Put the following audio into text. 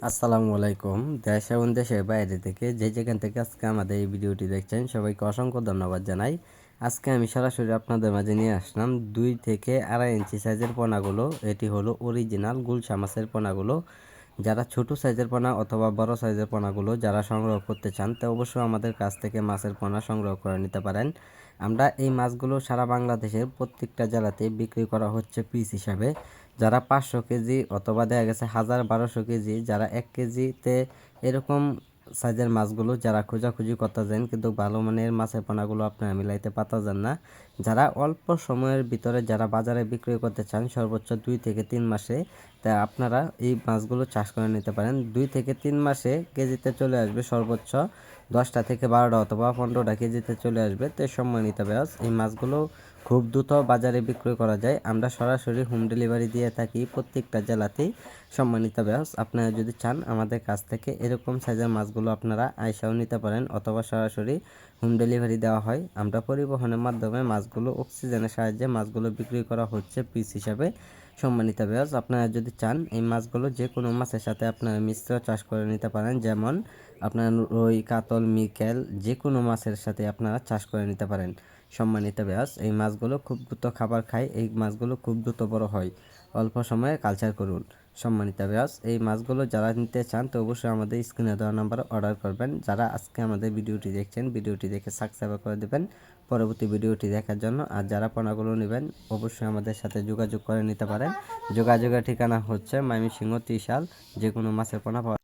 আসসালামু আলাইকুম। দেশ এবং দেশের বাইরে থেকে যেখান থেকে আজকে আমাদের এই ভিডিওটি দেখছেন সবাইকে অসংখ্য ধন্যবাদ জানাই। আজকে আমি সরাসরি আপনাদের মাঝে নিয়ে আসলাম 2 থেকে 2.5 ইঞ্চি সাইজের পোনাগুলো। এটি হলো অরিজিনাল গুলশা মাছের পোনাগুলো। যারা ছোট সাইজের পোনা অথবা বড় সাইজের পোনাগুলো যারা সংগ্রহ করতে চান তো অবশ্যই আমাদের কাছ থেকে মাছের পোনা সংগ্রহ করে নিতে পারেন। আমরা এই মাছগুলো সারা বাংলাদেশের প্রত্যেকটা জেলাতে বিক্রি করা হচ্ছে পিস হিসাবে। যারা 500 কেজি অথবা দেখা গেছে 1000-1200 কেজি, যারা 1 কেজিতে এরকম সাইজের মাছগুলো যারা খোঁজাখুঁজি করতে যান কিন্তু ভালো মানের মাছের পোনাগুলো আপনারা মিলাইতে পাতা যান না, যারা অল্প সময়ের ভিতরে যারা বাজারে বিক্রি করতে চান সর্বোচ্চ 2 থেকে 3 মাসে, তা আপনারা এই মাছগুলো চাষ করে নিতে পারেন। 2 থেকে 3 মাসে কেজিতে চলে আসবে সর্বোচ্চ 10টা থেকে 12টা অথবা 15টা কেজিতে চলে আসবে। তো সম্মানিত ব্যাস এই মাছগুলো খুব দ্রুত বাজারে বিক্রয় করা যায়। আমরা সরাসরি হোম ডেলিভারি দিয়ে থাকি প্রত্যেকটা জেলাতেই। সম্মানিত ব্যাস আপনারা যদি চান আমাদের কাছ থেকে এরকম সাইজের মাছগুলো আপনারা আইসাও নিতে পারেন অথবা সরাসরি হোম ডেলিভারি দেওয়া হয়। আমরা পরিবহনের মাধ্যমে মাছগুলো অক্সিজেনের সাহায্যে মাছগুলো বিক্রি করা হচ্ছে পিস হিসাবে। সম্মানিত ব্যাস আপনারা যদি চান এই মাছগুলো যে কোনো মাছের সাথে আপনারা মিশ্র চাষ করে নিতে পারেন, যেমন আপনার রুই, কাতল, মৃগেল যে কোনো মাছের সাথে আপনারা চাষ করে নিতে পারেন। সম্মানিত ব্যাস এই মাছগুলো খুব দ্রুত খাবার খায়, এই মাছগুলো খুব দ্রুত বড় হয়। অল্প সময়ে কালচার করুন। সম্মানিত ব্যাস এই মাছগুলো যারা নিতে চান তো অবশ্যই আমাদের স্ক্রিনে দেওয়া নাম্বারে অর্ডার করবেন। যারা আজকে আমাদের ভিডিওটি দেখছেন ভিডিওটি দেখে সাবস্ক্রাইব করে দেবেন পরবর্তী ভিডিওটি দেখার জন্য। আর যারা পোনাগুলো নেবেন অবশ্যই আমাদের সাথে যোগাযোগ করে নিতে পারেন। যোগাযোগের ঠিকানা হচ্ছে ময়মনসিংহ ত্রিশাল। যে কোনো মাছের পোনা পাওয়া